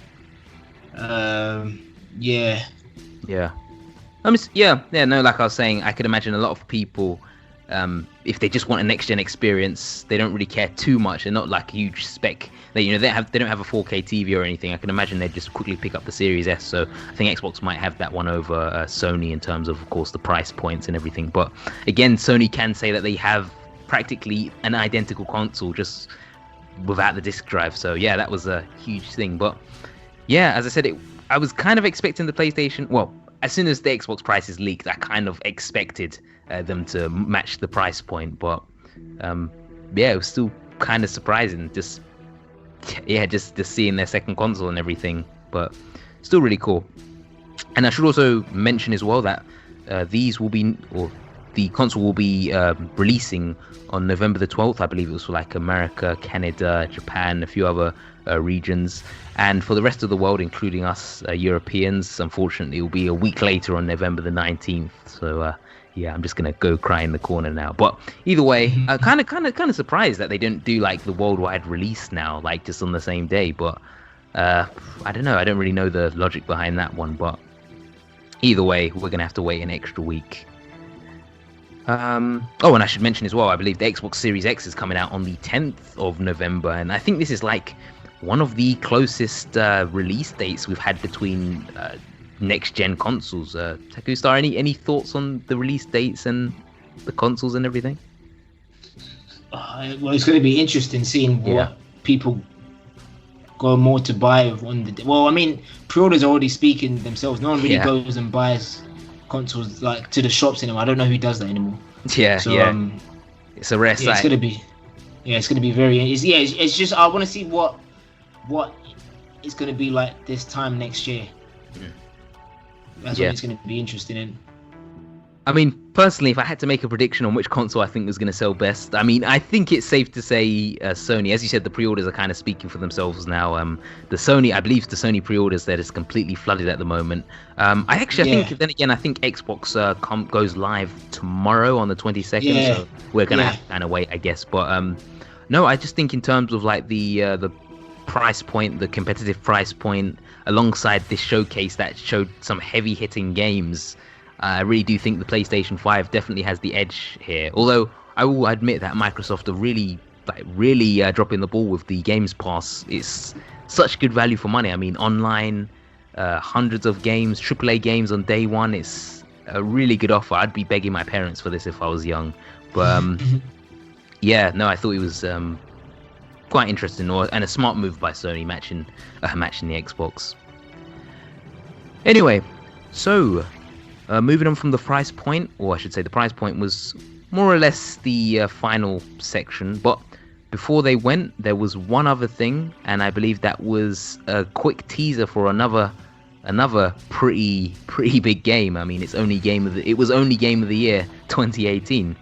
Yeah. No, like I was saying, I could imagine a lot of people, if they just want a next gen experience, they don't really care too much. They're not like huge spec. They don't have a 4K TV or anything. I can imagine they just quickly pick up the Series S. So I think Xbox might have that one over Sony in terms of course, the price points and everything. But again, Sony can say that they have practically an identical console, just without the disc drive. So yeah, that was a huge thing. But yeah, as I said, I was kind of expecting the PlayStation. Well, as soon as the Xbox prices leaked, I kind of expected them to match the price point. But it was still kind of surprising. Just seeing their second console and everything. But still really cool. And I should also mention as well that the console will be releasing on November the 12th. I believe it was for like America, Canada, Japan, a few other regions. And for the rest of the world, including us Europeans, unfortunately, it will be a week later on November the 19th. So I'm just gonna go cry in the corner now. But either way, kind of surprised that they don't do like the worldwide release now, like just on the same day. But I don't know. I don't really know the logic behind that one. But either way, we're gonna have to wait an extra week. And I should mention as well, I believe the Xbox Series X is coming out on the 10th of November, and I think this is like one of the closest release dates we've had between next-gen consoles. TakuStar, any thoughts on the release dates and the consoles and everything? Well, it's going to be interesting seeing what people go more to buy on the... Well, I mean, pre-orders are already speaking themselves. No one really goes and buys consoles like to the shops anymore. I don't know who does that anymore. It's a rare sight. It's gonna be very. It's just I want to see what it's gonna be like this time next year. That's what it's gonna be interesting in. I mean, personally, if I had to make a prediction on which console I think was going to sell best, I mean, I think it's safe to say Sony. As you said, the pre-orders are kind of speaking for themselves now. I believe the Sony pre-orders that is completely flooded at the moment. I think Xbox goes live tomorrow on the 22nd, so we're going to have to kind of wait, I guess. But no, I just think in terms of like the price point, the competitive price point, alongside this showcase that showed some heavy-hitting games, I really do think the PlayStation 5 definitely has the edge here. Although I will admit that Microsoft are really dropping the ball with the Games Pass. It's such good value for money. I mean, online, hundreds of games, AAA games on day one. It's a really good offer. I'd be begging my parents for this if I was young. But yeah, no, I thought it was quite interesting, and a smart move by Sony matching the Xbox. Anyway, so moving on from the price point, or I should say the price point was more or less the final section, but before they went, there was one other thing, and I believe that was a quick teaser for another pretty big game. I mean, it was only Game of the Year 2018,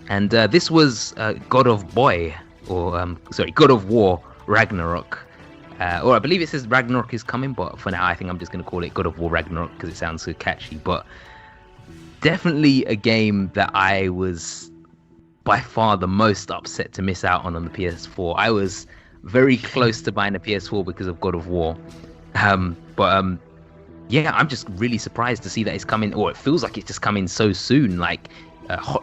and this was God of War Ragnarok. Or I believe it says Ragnarok is coming, but for now I think I'm just going to call it God of War Ragnarok because it sounds so catchy. But definitely a game that I was by far the most upset to miss out on the PS4. I was very close to buying a PS4 because of God of War. Yeah, I'm just really surprised to see that it's coming, or it feels like it's just coming so soon. Like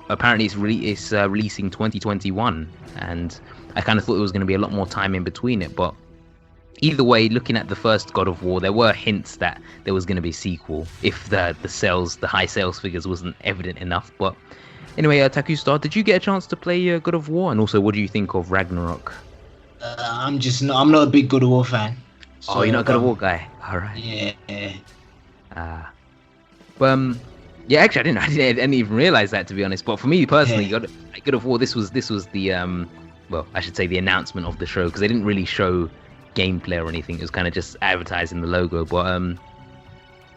apparently it's releasing 2021, and I kind of thought there was going to be a lot more time in between it. But either way, looking at the first God of War, there were hints that there was going to be a sequel if the high sales figures wasn't evident enough. But anyway, TakuStar, did you get a chance to play God of War? And also, what do you think of Ragnarok? I'm not a big God of War fan. So, you're not a God of War guy. All right. Yeah. Yeah, actually, I didn't even realize that, to be honest. But for me personally, God of War, this was the well, I should say the announcement of the show, because they didn't really show gameplay or anything. It was kind of just advertising the logo. But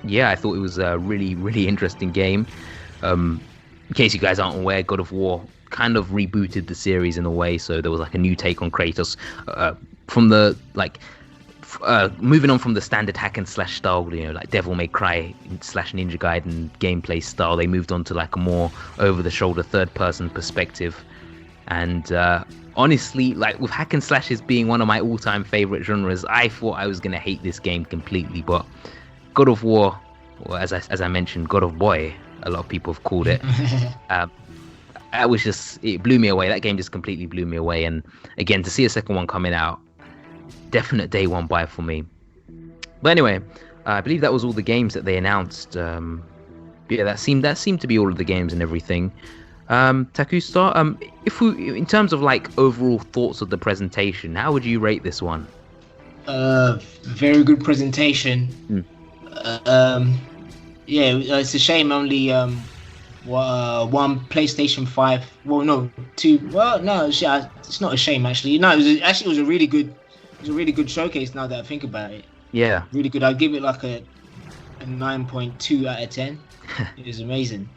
yeah, I thought it was a really interesting game. In case you guys aren't aware, God of War kind of rebooted the series in a way, so there was like a new take on Kratos from the moving on from the standard hack and slash style, like Devil May Cry / Ninja Gaiden gameplay style. They moved on to like a more over the shoulder third person perspective. And honestly, like with hack and slashes being one of my all-time favorite genres, I thought I was gonna hate this game completely. But God of War, or as I mentioned, God of Boy, a lot of people have called it. It blew me away. That game just completely blew me away. And again, to see a second one coming out, definite day one buy for me. But anyway, I believe that was all the games that they announced. Yeah, that seemed to be all of the games and everything. TakuStar, in terms of like overall thoughts of the presentation, how would you rate this one? Very good presentation. Yeah, it's a shame only one PlayStation 5. Well, no, two. Well, no, it's not a shame actually. No, it was a really good showcase. Now that I think about it, yeah, really good. I'd give it like a 9.2 out of 10. It was amazing.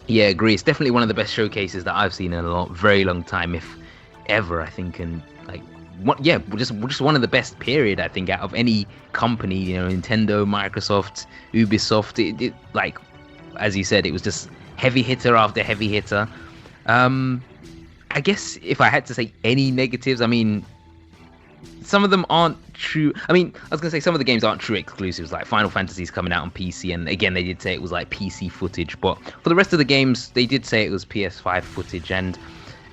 Yeah, agree. It's definitely one of the best showcases that I've seen in a very long time, if ever, I think. And like, just one of the best period, I think, out of any company. Nintendo, Microsoft, Ubisoft. It like, as you said, it was just heavy hitter after heavy hitter. I guess if I had to say any negatives, I mean, some of them aren't true. I mean, I was going to say some of the games aren't true exclusives, like Final Fantasy is coming out on PC, and again, they did say it was like PC footage, but for the rest of the games, they did say it was PS5 footage. And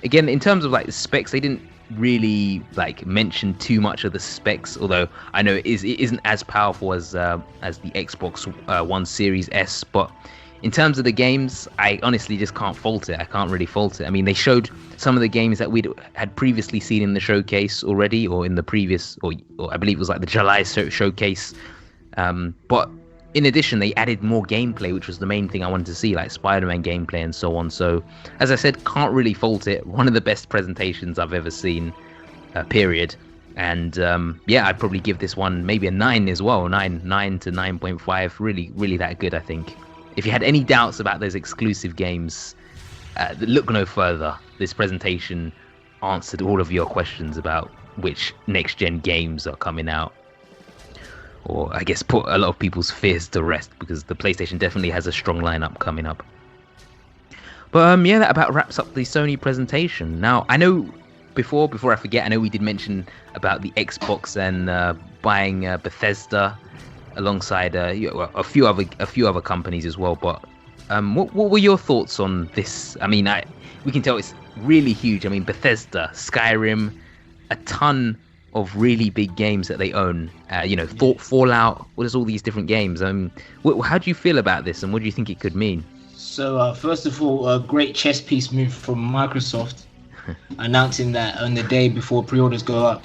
again, in terms of like the specs, they didn't really like mention too much of the specs, although I know it isn't as powerful as the Xbox One Series S, but in terms of the games, I honestly just can't fault it. I can't really fault it. I mean, they showed some of the games that we had previously seen in the showcase already, or in the previous, or I believe it was like the July showcase. But in addition, they added more gameplay, which was the main thing I wanted to see, like Spider-Man gameplay and so on. So, as I said, can't really fault it. One of the best presentations I've ever seen, period. And yeah, I'd probably give this one maybe a 9 as well, 9 to 9.5. Really that good, I think. If you had any doubts about those exclusive games, look no further. This presentation answered all of your questions about which next-gen games are coming out. Or I guess put a lot of people's fears to rest, because the PlayStation definitely has a strong lineup coming up. But yeah, that about wraps up the Sony presentation. Now, I know before I forget, I know we did mention about the Xbox and buying Bethesda. alongside a few other companies as well. But what were your thoughts on this? I mean, we can tell it's really huge. I mean, Bethesda, Skyrim, a ton of really big games that they own. Fallout. What is all these different games? How do you feel about this, and what do you think it could mean? So first of all, a great chess piece move from Microsoft, announcing that on the day before pre-orders go up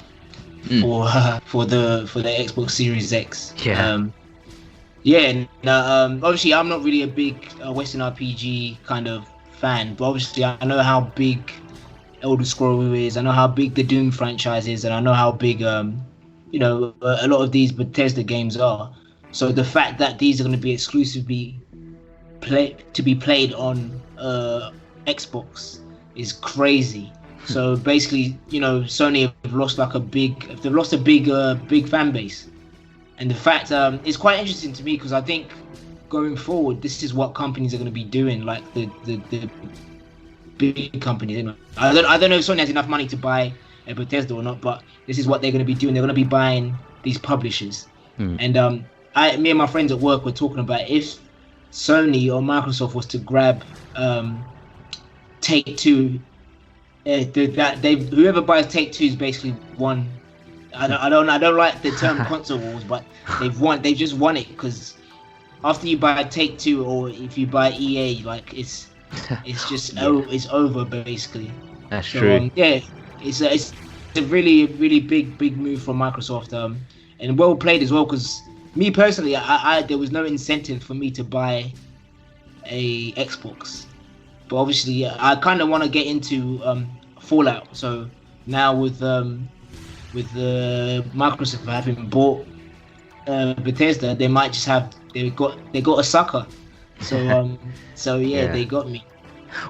for the Xbox Series X. Obviously I'm not really a big Western RPG kind of fan, but obviously I know how big Elder Scrolls is, I know how big the Doom franchise is, and I know how big a lot of these Bethesda games are. So the fact that these are going to be exclusively played on Xbox is crazy. So basically, Sony have lost a big fan base, and the fact it's quite interesting to me because I think going forward, this is what companies are going to be doing, like the big companies. I don't know if Sony has enough money to buy a Bethesda or not, but this is what they're going to be doing. They're going to be buying these publishers. And me and my friends at work were talking about if Sony or Microsoft was to grab Take-Two, whoever buys Take-Two is basically won. I don't like the term console wars, but they've just won it, because after you buy Take-Two or if you buy EA, like it's it's over basically. That's true. It's a really big move from Microsoft, and well played as well, because me personally, I there was no incentive for me to buy a Xbox, but obviously I kind of want to get into Fallout. So now with Microsoft having bought Bethesda, they might just they got a sucker. So they got me.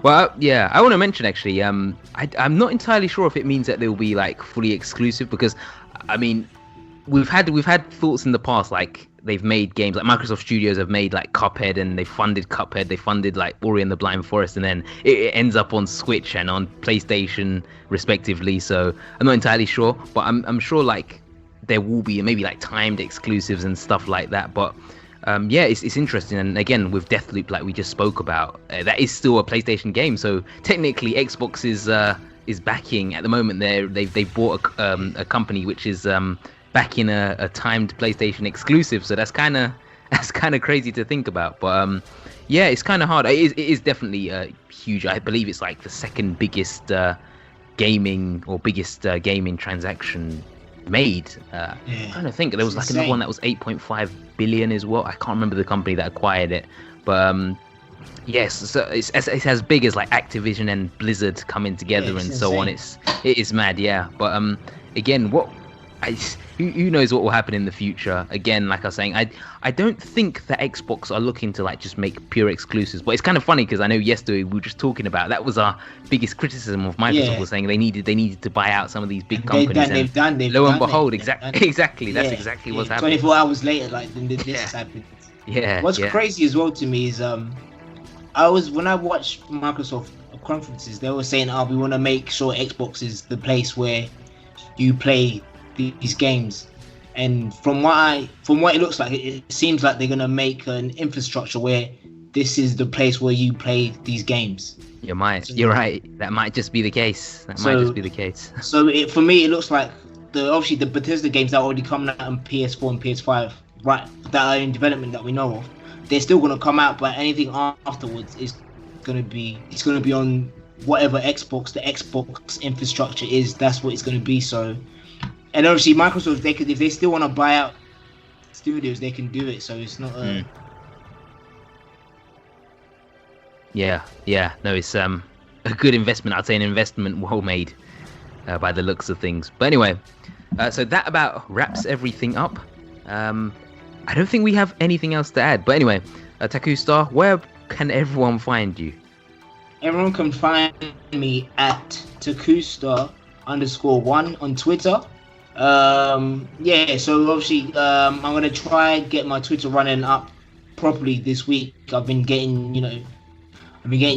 Well, I want to mention actually. I'm not entirely sure if it means that they'll be like fully exclusive, because I mean, we've had thoughts in the past, like they've made games like Microsoft Studios have made like Cuphead, and they funded Cuphead, they funded like Ori and the Blind Forest, and then it ends up on Switch and on PlayStation respectively. So I'm not entirely sure, but I'm sure like there will be maybe like timed exclusives and stuff like that. But it's interesting. And again, with Deathloop, like we just spoke about, that is still a PlayStation game. So technically, Xbox is backing at the moment. They've bought a company which is backing a timed PlayStation exclusive. So that's kind of crazy to think about. But it's kind of hard. It is definitely huge. I believe it's like the second biggest gaming transaction made. I'm trying to think. There was like another one that was 8.5 billion as well. I can't remember the company that acquired it, but so it's as big as like Activision and Blizzard coming together and so on. It is mad, But again, who knows what will happen in the future? Again, like I was saying, I don't think that Xbox are looking to like just make pure exclusives. But it's kind of funny because I know yesterday we were just talking about that was our biggest criticism of Microsoft, was saying they needed to buy out some of these big companies. They've done. Lo and behold, exactly. That's exactly what's happening. 24 hours later, like this has happened. What's crazy as well to me is when I watched Microsoft conferences, they were saying, we want to make sure Xbox is the place where you play these games, and from what it looks like, it seems like they're gonna make an infrastructure where this is the place where you play these games. You're right. That might just be the case. So for me, it looks like obviously the Bethesda games that are already coming out on PS4 and PS5, right, that are in development that we know of, they're still gonna come out, but anything afterwards is gonna be on whatever the Xbox infrastructure is. That's what it's gonna be. So. And obviously, Microsoft, if they still want to buy out studios, they can do it. So it's not. No, it's a good investment. I'd say an investment well made by the looks of things. But anyway, so that about wraps everything up. I don't think we have anything else to add. But anyway, TakuStar, where can everyone find you? Everyone can find me at TakuStar_1 on Twitter. So obviously I'm gonna try and get my Twitter running up properly this week. I've been getting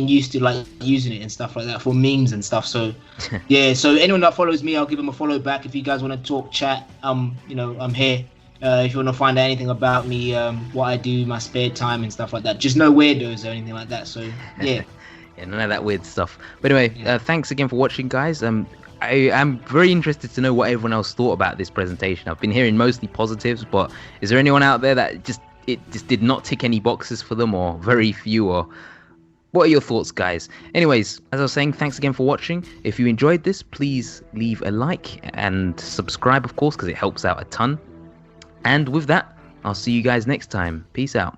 used to like using it and stuff like that for memes and stuff. So so anyone that follows me, I'll give them a follow back. If you guys want to talk, chat, I'm here. If you want to find out anything about me, what I do, my spare time and stuff like that. Just no weirdos or anything like that. So yeah. Yeah, none of that weird stuff. But anyway, thanks again for watching, guys. I am very interested to know what everyone else thought about this presentation. I've been hearing mostly positives, but is there anyone out there that just did not tick any boxes for them, or very few, or what are your thoughts, guys? Anyways, as I was saying, thanks again for watching. If you enjoyed this, please leave a like and subscribe, of course, because it helps out a ton. And with that, I'll see you guys next time. Peace out.